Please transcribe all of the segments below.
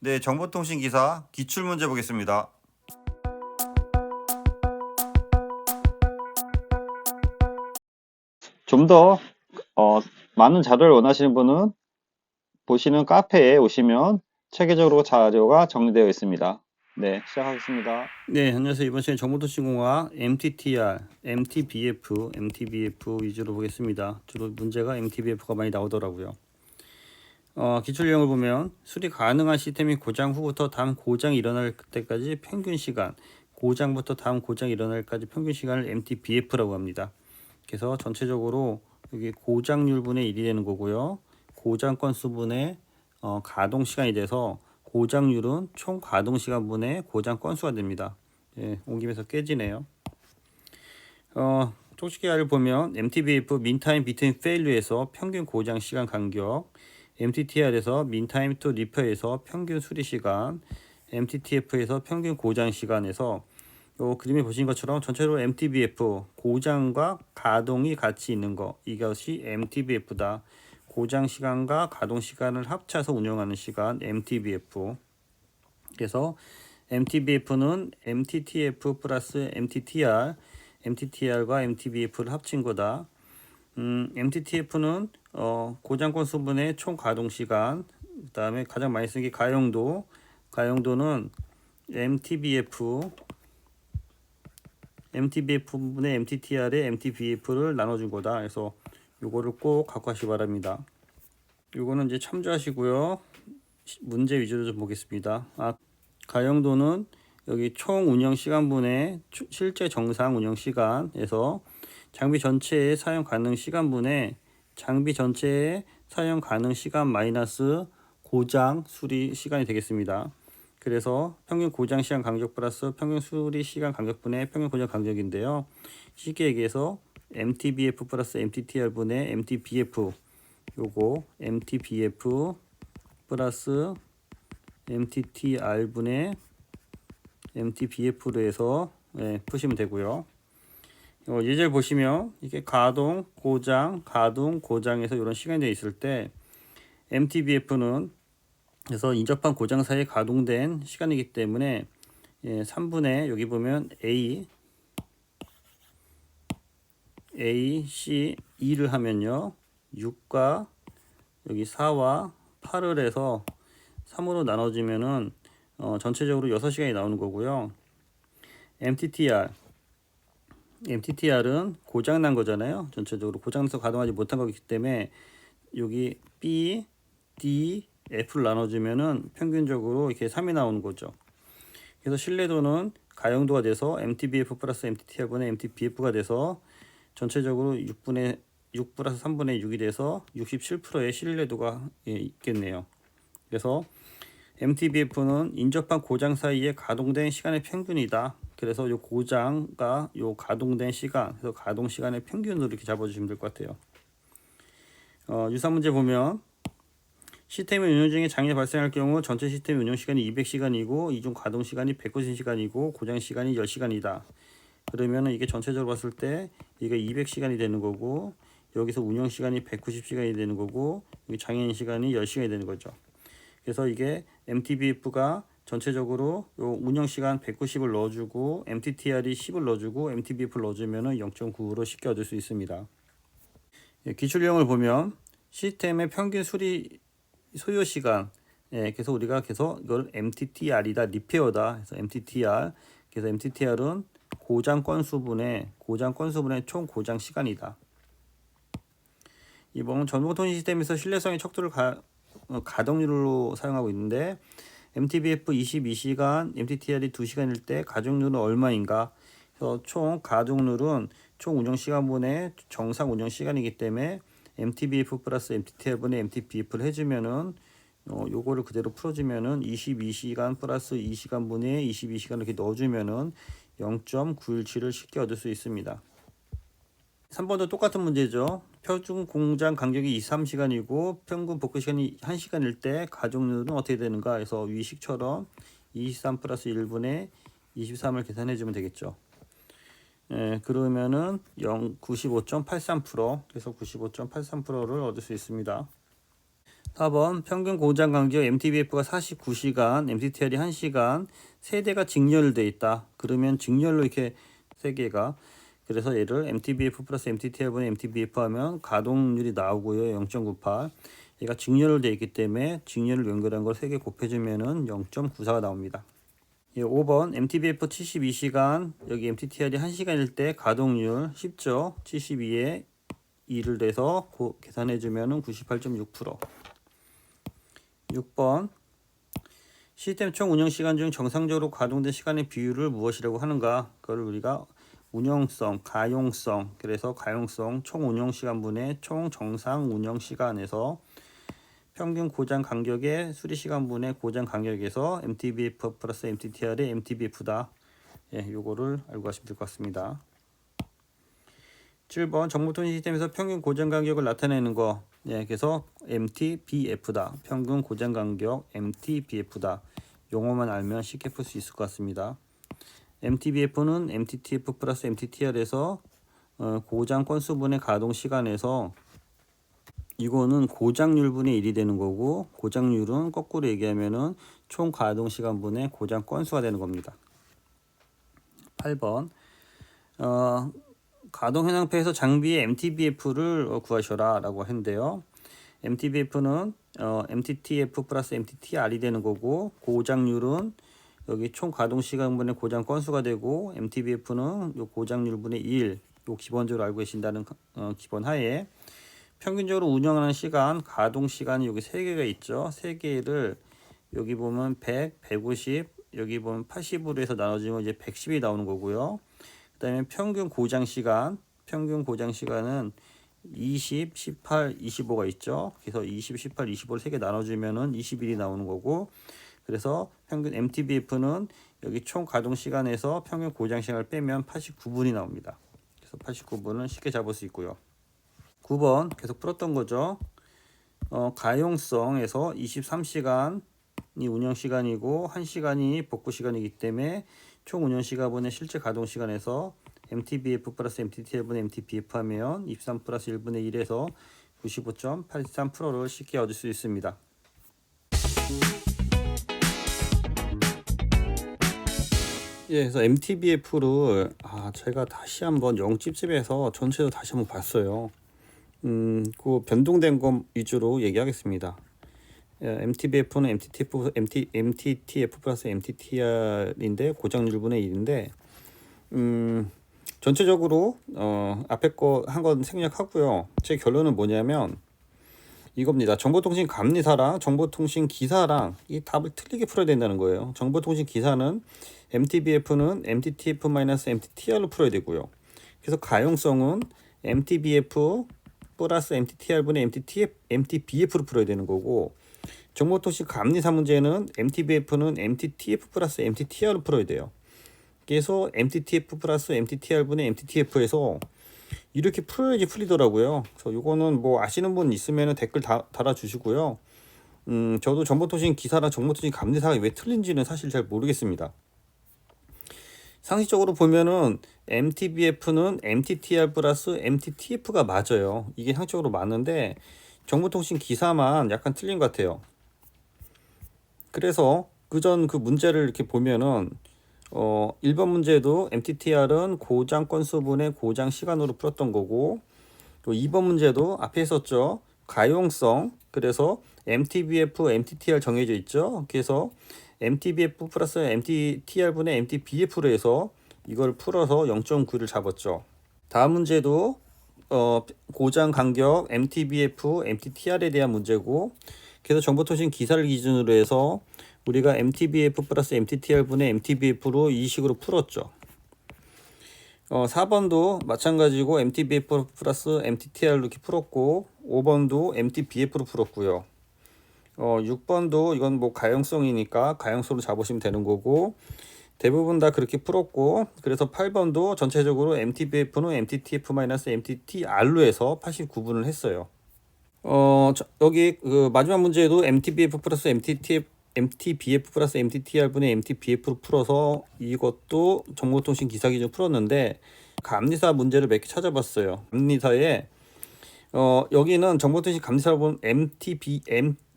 네, 정보통신기사 기출문제 보겠습니다. 좀 더 많은 자료를 원하시는 분은 보시는 카페에 오시면 체계적으로 자료가 정리되어 있습니다. 네, 시작하겠습니다. 네, 안녕하세요. 이번 시간 정보통신공학 MTTR, MTBF, MTBF 위주로 보겠습니다. 주로 문제가 MTBF가 많이 나오더라고요. 기출 내용을 보면 수리 가능한 시스템이 고장 후부터 다음 고장이 일어날 때까지 평균 시간, 고장부터 다음 고장이 일어날 때까지 평균 시간을 MTBF라고 합니다. 그래서 전체적으로 여기 고장률 분의 1이 되는 거고요. 고장 건수 분의 가동 시간이 돼서 고장률은 총 가동 시간 분의 고장 건수가 됩니다. 예, 온 김에서 깨지네요. 쪽지기를 보면 MTBF mean time between failure에서 평균 고장 시간 간격, MTTR에서 mean time to repair에서 평균 수리 시간, MTTF에서 평균 고장 시간에서 요 그림에 보신 것처럼 전체적으로 MTBF 고장과 가동이 같이 있는 거, 이것이 MTBF다. 고장 시간과 가동 시간을 합쳐서 운영하는 시간 MTBF. 그래서 MTBF는 MTTF 플러스 MTTR, MTTR과 MTBF를 합친 거다. MTTF는 고장 건수분의 총 가동 시간, 그 다음에 가장 많이 쓰는 게 가용도, 가용도는 MTBF분의 MTTR에 MTBF를 나눠준 거다. 그래서 요거를 꼭 갖고 가시기 바랍니다. 요거는 이제 참조하시고요. 문제 위주로 좀 보겠습니다. 가용도는 여기 총 운영 시간분의 실제 정상 운영 시간에서 장비 전체의 사용 가능 시간분의 장비 전체의 사용 가능 시간 마이너스 고장 수리 시간이 되겠습니다. 그래서 평균 고장 시간 간격 플러스 평균 수리 시간 간격분의 평균 고장 간격인데요. 쉽게 얘기해서 MTBF 플러스 MTTR 분의 MTBF, 요거 MTBF 플러스 MTTR 분의 MTBF로 해서 푸시면 되고요. 예제를 보시면 이게 가동, 고장, 가동, 고장에서 이런 시간이 되어 있을 때 MTBF는 그래서 인접한 고장 사이에 가동된 시간이기 때문에 3분의 여기 보면 A, C, 2를 하면요 6과 여기 4와 8을 해서 3으로 나눠지면은 전체적으로 6시간이 나오는 거고요. MTTR은 고장 난 거잖아요. 전체적으로 고장나서 가동하지 못한 거기 때문에 여기 B, D, F를 나눠주면은 평균적으로 이렇게 3이 나오는 거죠. 그래서 신뢰도는 가용도가 돼서 MTBF 플러스 MTTR분의 MTBF가 돼서 전체적으로 6 플러스 3분의 6이 돼서 67%의 신뢰도가 있겠네요. 그래서 MTBF는 인접한 고장 사이에 가동된 시간의 평균이다. 그래서 이 고장과 이 가동된 시간, 그래서 가동 시간의 평균으로 이렇게 잡아주시면 될 것 같아요. 유사 문제 보면 시스템의 운영 중에 장애 발생할 경우 전체 시스템 운영 시간이 200시간이고 이중 가동 시간이 190시간이고 고장 시간이 10시간이다. 그러면 이게 전체적으로 봤을 때 이게 200시간이 되는 거고 여기서 운영 시간이 190시간이 되는 거고 여기 장애인 시간이 10시간이 되는 거죠. 그래서 이게 MTBF가 전체적으로 요 운영 시간 190을 넣어주고 MTTR이 10을 넣어주고 MTBF를 넣어주면은 0.95로 쉽게 얻을 수 있습니다. 기출 내용을 보면 시스템의 평균 수리 소요 시간, 그래서 우리가 계속 이걸 MTTR이다, 리페어다. 그래서 MTTR, 그래서 MTTR은 고장 건수분의 총 고장 시간이다. 이번 정보통신 시스템에서 신뢰성의 척도를 가동률로 사용하고 있는데 MTBF 22시간, MTTR이 2시간일 때 가동률은 얼마인가? 그래서 총 가동률은 총 운영 시간분의 정상 운영 시간이기 때문에 MTBF 플러스 MTTR분의 MTBF를 해주면은 요거를 그대로 풀어주면은 22시간 플러스 2시간분의 22시간을 이렇게 넣어주면은 0.917을 쉽게 얻을 수 있습니다. 3번도 똑같은 문제죠. 표준 공장 간격이 23시간이고 평균 복구 시간이 1시간일 때 가동률은 어떻게 되는가 해서 위식처럼 23 플러스 1분의 23을 계산해 주면 되겠죠. 그러면은 95.83%, 그래서 95.83%를 얻을 수 있습니다. 4번 평균 고장 간격 MTBF가 49시간, MTTR이 1시간, 세대가 직렬되어 있다. 그러면 직렬로 이렇게 세 개가, 그래서 얘를 MTBF 플러스 MTTR분의 MTBF 하면 가동률이 나오고요. 0.98. 얘가 직렬로 되어 있기 때문에 직렬을 연결한 걸 3개 곱해주면은 0.94가 나옵니다. 5번 MTBF 72시간, 여기 MTTR이 1시간일 때 가동률 쉽죠? 72에 2를 내서 계산해주면 98.6%. 6번 시스템 총 운영시간 중 정상적으로 가동된 시간의 비율을 무엇이라고 하는가? 그걸 우리가 운영성, 가용성, 그래서 가용성 총 운영시간분의 총 정상 운영시간에서 평균 고장 간격의 수리시간분의 고장 간격에서 MTBF 플러스 MTTR의 MTBF다. 예, 요거를 알고 가시면 될 것 같습니다. 7번 정보통신 시스템에서 평균 고장 간격을 나타내는 거. 예, 그래서 MTBF다. 평균 고장 간격 MTBF다. 용어만 알면 쉽게 풀 수 있을 것 같습니다. MTBF는 MTTF 플러스 MTTR에서 고장 건수분의 가동 시간에서 이거는 고장률분의 1이 되는 거고, 고장률은 거꾸로 얘기하면은 총 가동 시간분의 고장 건수가 되는 겁니다. 8번 가동 현황표에서 장비의 MTBF를 구하셔라 라고 했는데요. MTBF는 MTTF 플러스 MTTR이 되는 거고, 고장률은 여기 총 가동 시간분의 고장 건수가 되고, MTBF는 요 고장률분의 1, 요 기본적으로 알고 계신다는 기본 하에 평균적으로 운영하는 시간, 가동 시간이 여기 3개가 있죠. 3개를 여기 보면 100, 150, 여기 보면 80으로 해서 나눠지면 이제 110이 나오는 거고요. 그 다음에 평균 고장 시간은 20, 18, 25가 있죠. 그래서 20, 18, 25를 3개 나눠주면은 21이 나오는 거고, 그래서 평균 MTBF는 여기 총 가동 시간에서 평균 고장 시간을 빼면 89분이 나옵니다. 그래서 89분은 쉽게 잡을 수 있고요. 9번 계속 풀었던 거죠. 가용성에서 23시간이 운영시간이고 1시간이 복구시간이기 때문에 총 운영시간분의 실제 가동시간에서 MTBF 플러스 MTTL분의 MTBF 하면 23 플러스 1분의 1에서 95.83%를 쉽게 얻을 수 있습니다. 예, 그래서 MTBF를 제가 다시 한번 0찝찝해서 전체로 다시 한번 봤어요. 그 변동된 것 위주로 얘기하겠습니다. MTBF는 MTTF 플러스 MTTR인데 고장률분의 1인데 전체적으로 앞에 거 한 건 생략하고요. 제 결론은 뭐냐면 이겁니다. 정보통신 감리사랑 정보통신 기사랑 이 답을 틀리게 풀어야 된다는 거예요. 정보통신 기사는 MTBF는 MTTF-MTTR로 풀어야 되고요. 그래서 가용성은 MTBF 플러스 MTTR분의 MTBF로 풀어야 되는 거고, 정보통신 감리사 문제는 MTBF는 MTTF 플러스 MTTR로 풀어야 돼요. 그래서 MTTF 플러스 MTTR분의 MTTF에서 이렇게 풀어야지 풀리더라고요. 그래서 요거는 뭐 아시는 분 있으면 댓글 달아주시고요. 저도 정보통신 기사랑 정보통신 감리사가 왜 틀린지는 사실 잘 모르겠습니다. 상식적으로 보면은 MTBF는 MTTR 플러스 MTTF가 맞아요. 이게 상식적으로 맞는데 정보통신 기사만 약간 틀린 것 같아요. 그래서 그전 그 문제를 이렇게 보면은 1번 문제도 MTTR은 고장 건수분의 고장 시간으로 풀었던 거고, 또 2번 문제도 앞에 있었죠. 가용성, 그래서 MTBF, MTTR 정해져 있죠. 그래서 MTBF 플러스 MTTR분의 MTBF로 해서 이걸 풀어서 0.9를 잡았죠. 다음 문제도 고장 간격 MTBF, MTTR에 대한 문제고, 그래서 정보통신 기사를 기준으로 해서 우리가 MTBF 플러스 MTTR분의 MTBF로 이 식으로 풀었죠. 4번도 마찬가지고 MTBF 플러스 MTTR로 이렇게 풀었고, 5번도 MTBF로 풀었고요. 6번도 이건 뭐 가용성이니까 가용성으로 잡으시면 되는 거고, 대부분 다 그렇게 풀었고, 그래서 8번도 전체적으로 MTBF는 MTTF-MTTR로 해서 89분을 했어요. 여기 그 마지막 문제에도 MTBF 플러스 MTBF 플러스 MTTR분의 MTBF로 풀어서 이것도 정보통신 기사 기준 풀었는데, 감리사 문제를 몇 개 찾아봤어요. 감리사에 여기는 정보통신 감리사로 보면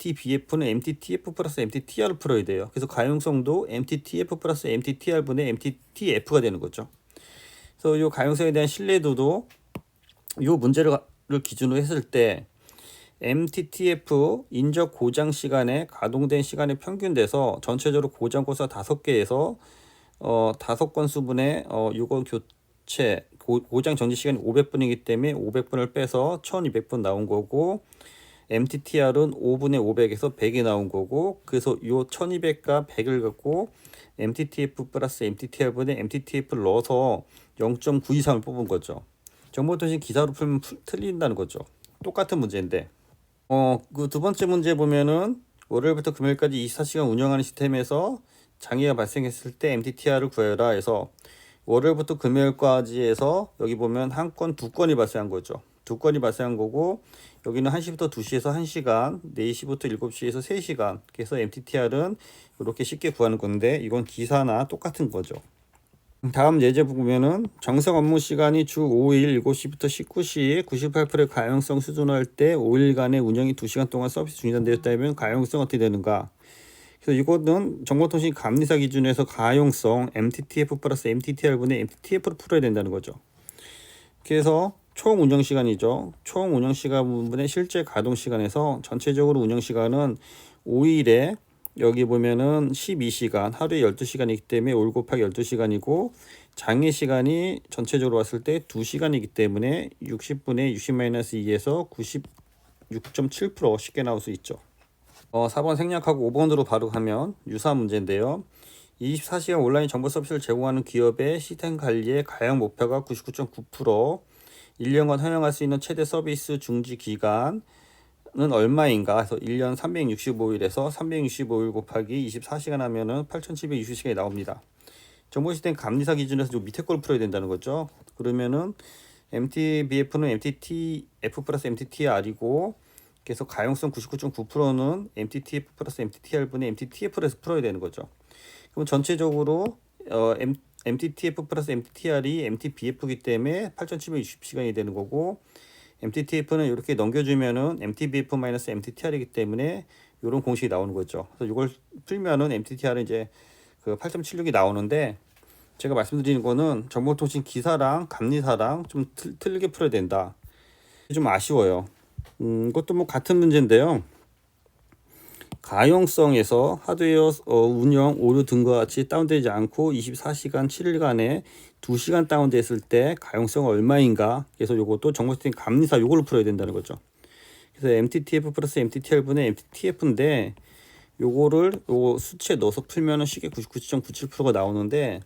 MTBF는 MTTF 플러스 MTTR을 풀어야 돼요. 그래서 가용성도 MTTF 플러스 MTTR분의 MTTF가 되는 거죠. 그래서 이 가용성에 대한 신뢰도도 이 문제를 기준으로 했을 때 MTTF 인적 고장 시간에 가동된 시간의 평균 돼서 전체적으로 고장 건수가 5개에서 5건수분의 요거 교체 고장 정지 시간이 500분이기 때문에 500분을 빼서 1200분 나온 거고, MTTR은 5분의 500에서 100이 나온 거고, 그래서 요 1200과 100을 갖고 MTTF 플러스 MTTR분의 MTTF를 넣어서 0.923을 뽑은 거죠. 정보통신 기사로 풀면 틀린다는 거죠. 똑같은 문제인데 그 두 번째 문제 보면은 월요일부터 금요일까지 24시간 운영하는 시스템에서 장애가 발생했을 때 MTTR을 구해라 해서 월요일부터 금요일까지 해서 여기 보면 한 건, 두 건이 발생한 거죠. 두 건이 발생한 거고, 여기는 1시부터 2시에서 1시간, 4시부터 7시에서 3시간. 그래서 MTTR은 이렇게 쉽게 구하는 건데, 이건 기사나 똑같은 거죠. 다음 예제 보면은 정상 업무 시간이 주 5일 7시부터 19시 98%의 가용성 수준을 할 때 5일간의 운영이 2시간 동안 서비스 중단되었다면 가용성 어떻게 되는가? 그래서 이거는 정보통신 감리사 기준에서 가용성 MTTF 플러스 MTTR분의 MTTF로 풀어야 된다는 거죠. 그래서 총 운영 시간이죠. 총 운영 시간 분의 실제 가동 시간에서 전체적으로 운영 시간은 5일에 여기 보면은 12시간, 하루에 12시간이기 때문에 5 곱하기 12시간이고, 장애 시간이 전체적으로 왔을 때 2시간이기 때문에 60분의 60-2에서 96.7% 쉽게 나올 수 있죠. 4번 생략하고 5번으로 바로 가면 유사한 문제인데요. 24시간 온라인 정보 서비스를 제공하는 기업의 시스템 관리의 가용 목표가 99.9%, 1년간 허용할 수 있는 최대 서비스 중지 기간은 얼마인가 해서 1년 365일에서 365일 곱하기 24시간 하면은 8760시간이 나옵니다. 정보시스템 감리사 기준에서 요 밑에 걸 풀어야 된다는 거죠. 그러면은 MTBF는 MTTF 플러스 MTTR이고, 그래서 가용성 99.9%는 MTTF 플러스 MTTR분의 MTTF에서 풀어야 되는 거죠. 그럼 전체적으로 MTTF 플러스 MTTR이 MTBF이기 때문에 8760시간이 되는 거고, MTTF는 이렇게 넘겨주면은 MTBF-MTTR이기 때문에 이런 공식이 나오는 거죠. 그래서 이걸 풀면은 MTTR은 이제 그 8.76이 나오는데, 제가 말씀드리는 거는 정보통신 기사랑 감리사랑 좀 틀리게 풀어야 된다. 좀 아쉬워요. 이것도 뭐 같은 문제인데요. 가용성에서 하드웨어 운영 오류 등과 같이 다운되지 않고 24시간 7일간에 2시간 다운됐을 때 가용성 얼마인가? 그래서 요것도 정보시스템 감리사 요걸로 풀어야 된다는 거죠. 그래서 MTTF 플러스 MTTR분의 MTTF인데 요거를 요 수치에 넣어서 풀면은 쉽게 99.97%가 나오는데,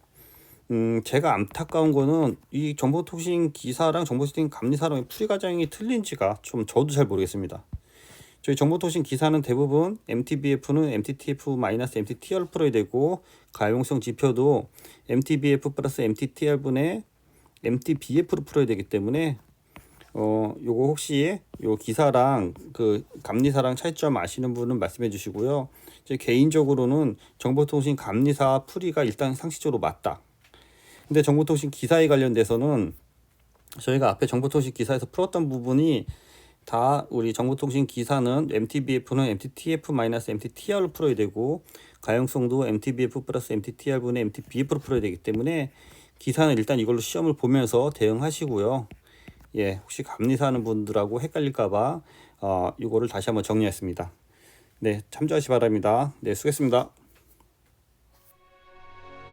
제가 안타까운 거는 이 정보통신 기사랑 정보시스템 감리사랑 풀이 과정이 틀린지가 좀 저도 잘 모르겠습니다. 저희 정보통신 기사는 대부분 MTBF는 MTTF-MTTR을 풀어야 되고, 가용성 지표도 MTBF 플러스 MTTR분의 MTBF로 풀어야 되기 때문에 요거 혹시 요 기사랑 그 감리사랑 차이점 아시는 분은 말씀해 주시고요. 제 개인적으로는 정보통신 감리사 풀이가 일단 상식적으로 맞다. 근데 정보통신 기사에 관련돼서는 저희가 앞에 정보통신 기사에서 풀었던 부분이 다 우리 정보통신 기사는 MTBF는 MTTF-MTTR로 풀어야 되고, 가용성도 MTBF 플러스 MTTR분의 MTBF로 풀어야 되기 때문에 기사는 일단 이걸로 시험을 보면서 대응하시고요. 예, 혹시 감리사하는 분들하고 헷갈릴까봐 이거를 다시 한번 정리했습니다. 네, 참조하시 바랍니다. 네, 수고했습니다.